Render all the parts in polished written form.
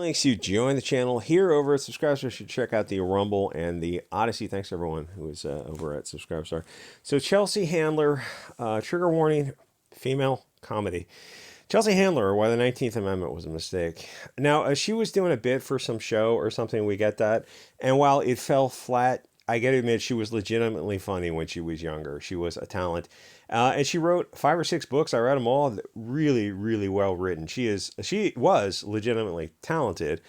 Thanks you join the channel here over at Subscribestar. You should check out the Rumble and the Odyssey. Thanks everyone who is over at Subscribestar. So Chelsea Handler, trigger warning, female comedy. Chelsea Handler, why the 19th Amendment was a mistake. Now, she was doing a bit for some show or something, we get that. And while it fell flat, I got to admit, she was legitimately funny when she was younger. She was a talent. And she wrote 5 or 6 books. I read them all. Really, really well written. She was legitimately talented.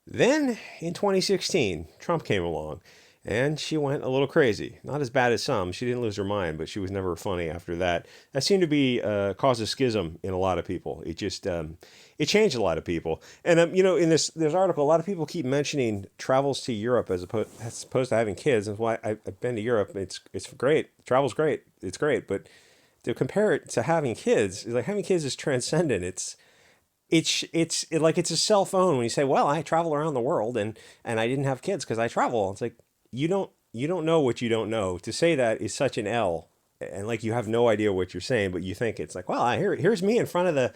Then in 2016, Trump came along and she went a little crazy. Not as bad as some. She didn't lose her mind, but she was never funny after that. That seemed to be cause a schism in a lot of people. It just it changed a lot of people. And in this article, a lot of people keep mentioning travels to Europe as opposed to having kids. And why I've been to Europe. It's great. Travel's great. It's great. But to compare it to having kids, like having kids is transcendent. It's like it's a cell phone when you say, well, I travel around the world and I didn't have kids because I travel. It's like you don't know what you don't know. To say that is such an L, and like you have no idea what you're saying, but you think it's like, well, here's me in front of the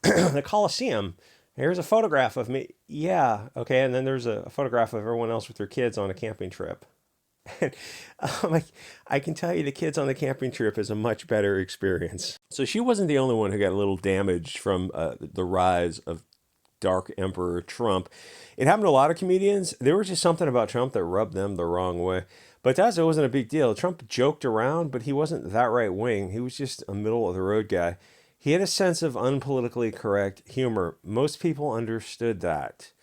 the Coliseum. Here's a photograph of me. Yeah, okay, and then there's a photograph of everyone else with their kids on a camping trip. And like, I can tell you the kids on the camping trip is a much better experience. So she wasn't the only one who got a little damaged from the rise of Dark Emperor Trump. It happened to a lot of comedians. There was just something about Trump that rubbed them the wrong way. But to us, it wasn't a big deal. Trump joked around, but he wasn't that right wing. He was just a middle of the road guy. He had a sense of unpolitically correct humor. Most people understood that.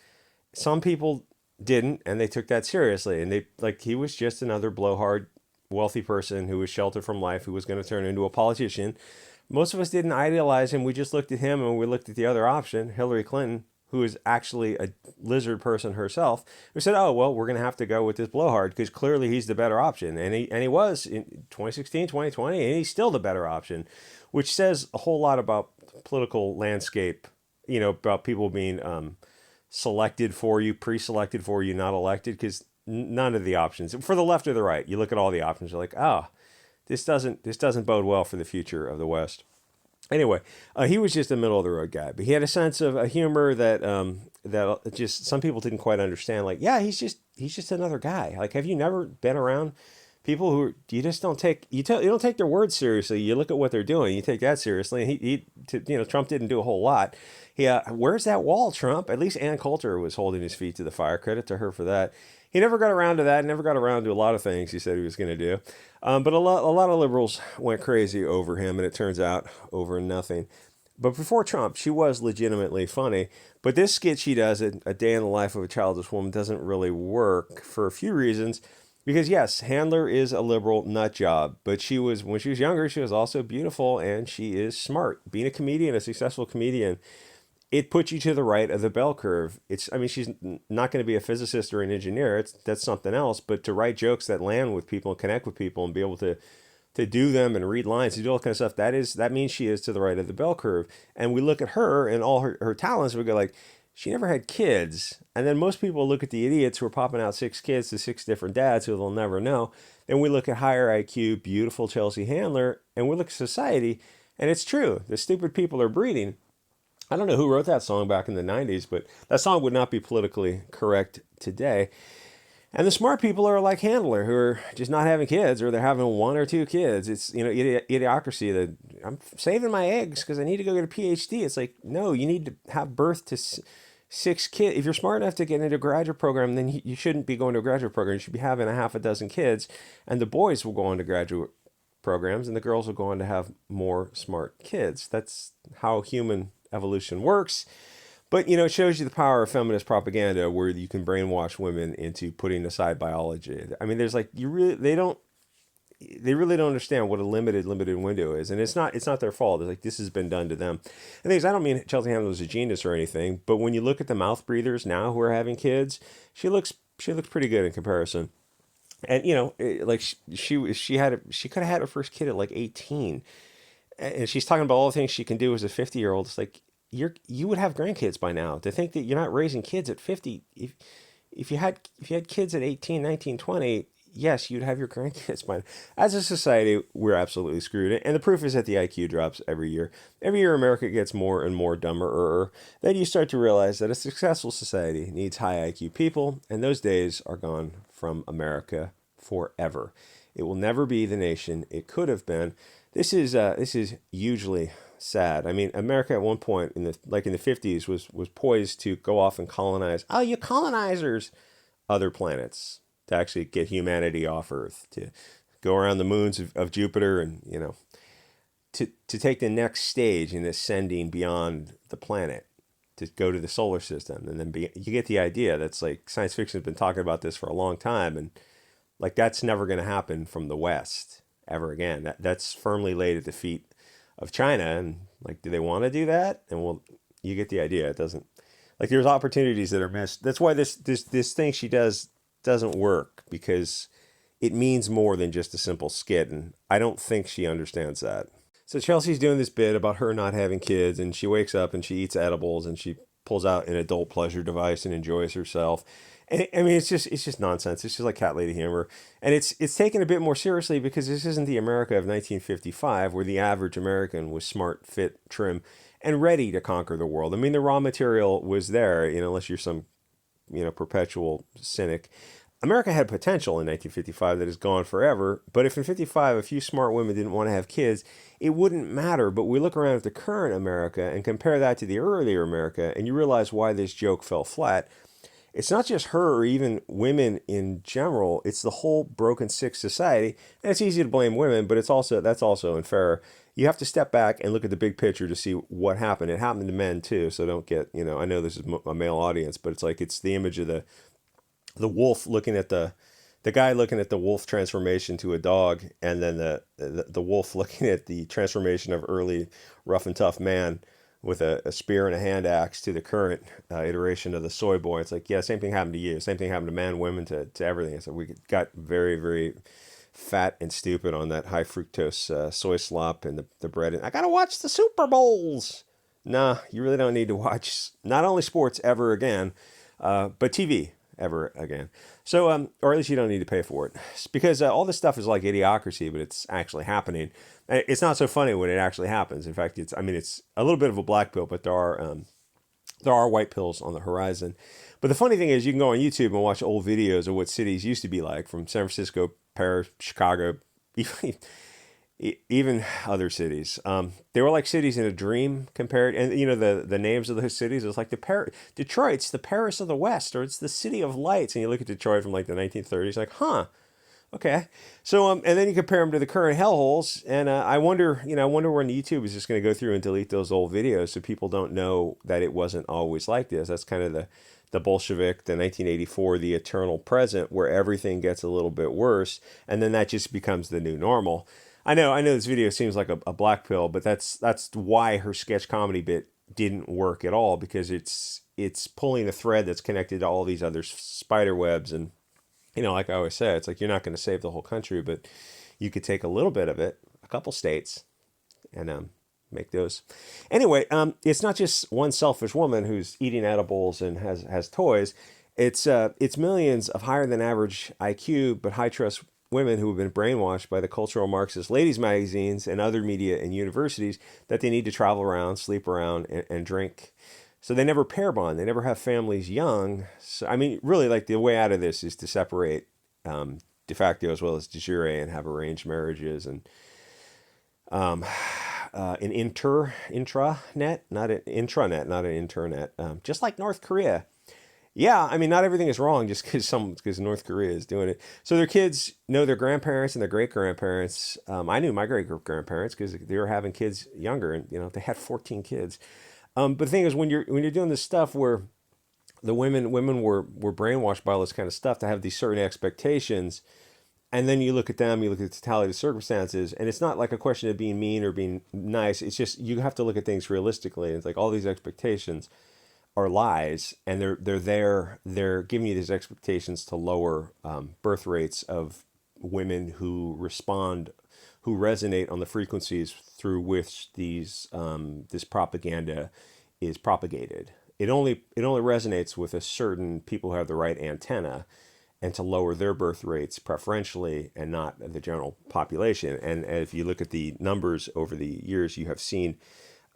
Some people didn't, and they took that seriously. And he was just another blowhard, wealthy person who was sheltered from life, who was going to turn into a politician. Most of us didn't idealize him. We just looked at him and we looked at the other option, Hillary Clinton, who is actually a lizard person herself. We said, oh, well, we're going to have to go with this blowhard because clearly he's the better option. And he was in 2016, 2020, and he's still the better option, which says a whole lot about the political landscape, about people being selected for you, pre-selected for you, not elected, because none of the options, for the left or the right, you look at all the options, you're like, oh, this doesn't bode well for the future of the West. Anyway, he was just a middle of the road guy, but he had a sense of a humor that just some people didn't quite understand. Like, yeah, he's just another guy. Like, have you never been around people who you just don't take you don't take their words seriously? You look at what they're doing, you take that seriously. And Trump didn't do a whole lot. Where's that wall, Trump? At least Ann Coulter was holding his feet to the fire. Credit to her for that. He never got around to that. Never got around to a lot of things he said he was going to do. But a lot of liberals went crazy over him, and it turns out over nothing. But before Trump, she was legitimately funny. But this skit she does, A Day in the Life of a Childless Woman, doesn't really work for a few reasons. Because yes, Handler is a liberal nut job, but when she was younger, she was also beautiful and she is smart. Being a comedian, a successful comedian, it puts you to the right of the bell curve. She's not going to be a physicist or an engineer. That's something else. But to write jokes that land with people and connect with people and be able to do them and read lines and do all that kind of stuff, that means she is to the right of the bell curve. And we look at her and all her talents, we go like, she never had kids. And then most people look at the idiots who are popping out 6 kids to 6 different dads who they'll never know. Then we look at higher IQ, beautiful Chelsea Handler, and we look at society, and it's true. The stupid people are breeding. I don't know who wrote that song back in the 90s, but that song would not be politically correct today. And the smart people are like Handler, who are just not having kids, or they're having 1 or 2 kids. It's, idiocracy that I'm saving my eggs because I need to go get a PhD. It's like, no, you need to have birth to 6 kids. If you're smart enough to get into a graduate program, then you shouldn't be going to a graduate program. You should be having a half a dozen kids, and the boys will go on to graduate programs, and the girls will go on to have more smart kids. That's how human evolution works. But, it shows you the power of feminist propaganda where you can brainwash women into putting aside biology. I mean, there's like, they really don't understand what a limited window is. And it's not their fault. It's like, this has been done to them. And things, I don't mean Chelsea Handler was a genius or anything, but when you look at the mouth breathers now who are having kids, she looks pretty good in comparison. And, like she could have had her first kid at like 18. And she's talking about all the things she can do as a 50-year-old. It's like, you would have grandkids by now. To think that you're not raising kids at 50, if you had kids at 18, 19, 20, yes, you'd have your grandkids by now. As a society, we're absolutely screwed. And the proof is that the IQ drops every year. Every year, America gets more and more dumber. Then you start to realize that a successful society needs high IQ people, and those days are gone from America forever. It will never be the nation it could have been. This is hugely sad. I mean, America at one point in the 50s was poised to go off and colonize. Oh, you colonizers! Other planets to actually get humanity off Earth, to go around the moons of Jupiter, and to take the next stage in ascending beyond the planet, to go to the solar system, and then you get the idea. That's like science fiction has been talking about this for a long time, and like that's never going to happen from the West ever again. That's firmly laid at the feet of China, and like, do they want to do that? And well, you get the idea. It doesn't, like, there's opportunities that are missed. That's why this thing she does doesn't work, because it means more than just a simple skit, and I don't think she understands that. So Chelsea's doing this bit about her not having kids, and she wakes up and she eats edibles and she pulls out an adult pleasure device and enjoys herself. And I mean, it's just nonsense. It's just like cat lady humor, and it's taken a bit more seriously because this isn't the America of 1955, where the average American was smart, fit, trim, and ready to conquer the world. I mean, the raw material was there, unless you're some perpetual cynic. America had potential in 1955 that is gone forever. But if in 55 a few smart women didn't want to have kids, it wouldn't matter. But we look around at the current America and compare that to the earlier America, and you realize why this joke fell flat. It's not just her or even women in general. It's the whole broken, sick society. And it's easy to blame women, but that's also unfair. You have to step back and look at the big picture to see what happened. It happened to men too, so don't get, I know this is a male audience, but it's the image of the wolf looking at the guy looking at the wolf transformation to a dog, and then the wolf looking at the transformation of early rough and tough man with a spear and a hand axe to the current iteration of the soy boy. It's like, yeah, same thing happened to you. Same thing happened to men, women, to everything. So we got very, very fat and stupid on that high fructose soy slop and the bread. And I got to watch the Super Bowls. Nah, you really don't need to watch not only sports ever again, but TV ever again. So, or at least you don't need to pay for it, because all this stuff is like idiocracy, but it's actually happening. It's not so funny when it actually happens. In fact, it's a little bit of a black pill, but there are white pills on the horizon. But the funny thing is, you can go on YouTube and watch old videos of what cities used to be like, from San Francisco, Paris, Chicago, even other cities. They were like cities in a dream compared, and the names of those cities. It's like Detroit's the Paris of the West, or it's the City of Lights. And you look at Detroit from like the 1930s, like, huh. Okay, so and then you compare them to the current hellholes, and I wonder when YouTube is just going to go through and delete those old videos so people don't know that it wasn't always like this. That's kind of the Bolshevik, the 1984, the eternal present, where everything gets a little bit worse, and then that just becomes the new normal. I know this video seems like a black pill, but that's why her sketch comedy bit didn't work at all, because it's pulling a thread that's connected to all these other spider webs. And like I always say, it's like, you're not going to save the whole country, but you could take a little bit of it, a couple states, and make those. Anyway, it's not just one selfish woman who's eating edibles and has toys. It's millions of higher than average IQ but high trust women who have been brainwashed by the cultural Marxist ladies magazines and other media and universities that they need to travel around, sleep around, and drink. So they never pair bond. They never have families young. So, I mean, really, like, the way out of this is to separate de facto as well as de jure, and have arranged marriages, and an intranet, not an intranet, not an internet, just like North Korea. Yeah, I mean, not everything is wrong just because North Korea is doing it. So their kids know their grandparents and their great grandparents. I knew my great grandparents because they were having kids younger, and they had 14 kids. But the thing is, when you're doing this stuff where the women were brainwashed by all this kind of stuff to have these certain expectations, and then you look at them, you look at the totality of circumstances, and it's not like a question of being mean or being nice. It's just, you have to look at things realistically. It's like all these expectations are lies, and they're giving you these expectations to lower birth rates of women who resonate on the frequencies through which this propaganda is propagated. It only resonates with a certain people who have the right antenna, and to lower their birth rates preferentially and not the general population. And if you look at the numbers over the years, you have seen,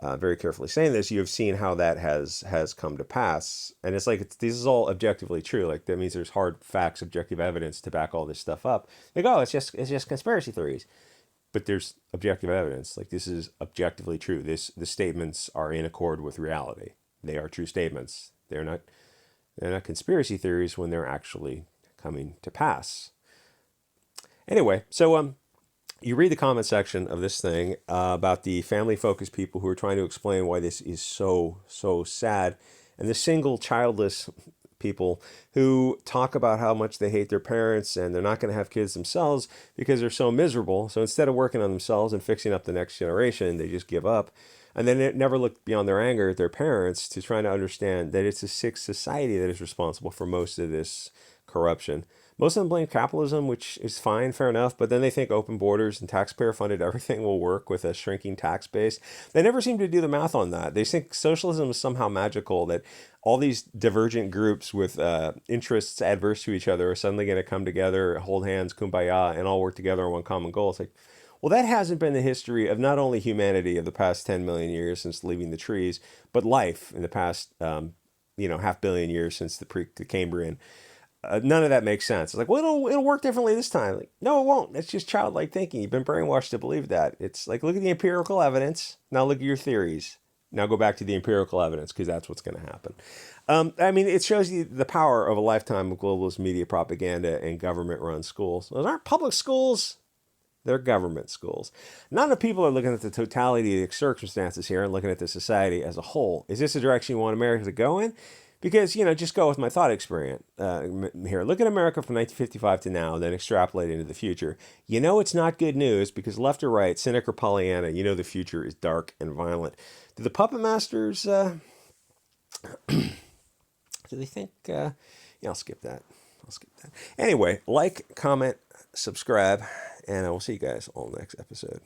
very carefully saying this, you have seen how that has come to pass. And it's like, this is all objectively true. Like, that means there's hard facts, objective evidence to back all this stuff up. They go, oh, it's just conspiracy theories. But there's objective evidence. Like, this is objectively true. The statements are in accord with reality. They are true statements. They're not conspiracy theories when they're actually coming to pass. Anyway, so you read the comment section of this thing about the family-focused people who are trying to explain why this is so sad, and the single childless people who talk about how much they hate their parents and they're not going to have kids themselves because they're so miserable. So instead of working on themselves and fixing up the next generation, they just give up. And then it never looked beyond their anger at their parents to trying to understand that it's a sick society that is responsible for most of this corruption. Most of them blame capitalism, which is fine, fair enough, but then they think open borders and taxpayer-funded everything will work with a shrinking tax base. They never seem to do the math on that. They think socialism is somehow magical, that all these divergent groups with interests adverse to each other are suddenly going to come together, hold hands, kumbaya, and all work together on one common goal. It's like, well, that hasn't been the history of not only humanity of the past 10 million years since leaving the trees, but life in the past, half billion years since the Cambrian. None of that makes sense. It's like, well, it'll work differently this time. Like, no, it won't. That's just childlike thinking. You've been brainwashed to believe that. It's like, look at the empirical evidence. Now look at your theories. Now go back to the empirical evidence, because that's what's going to happen. It shows you the power of a lifetime of globalist media propaganda and government-run schools. Those aren't public schools. They're government schools. Not enough people are looking at the totality of the circumstances here and looking at the society as a whole. Is this the direction you want America to go in? Because, just go with my thought experiment here. Look at America from 1955 to now, then extrapolate into the future. It's not good news because left or right, cynic or Pollyanna, the future is dark and violent. Do the puppet masters, do they think, I'll skip that. Anyway, like, comment, subscribe, and I will see you guys all next episode.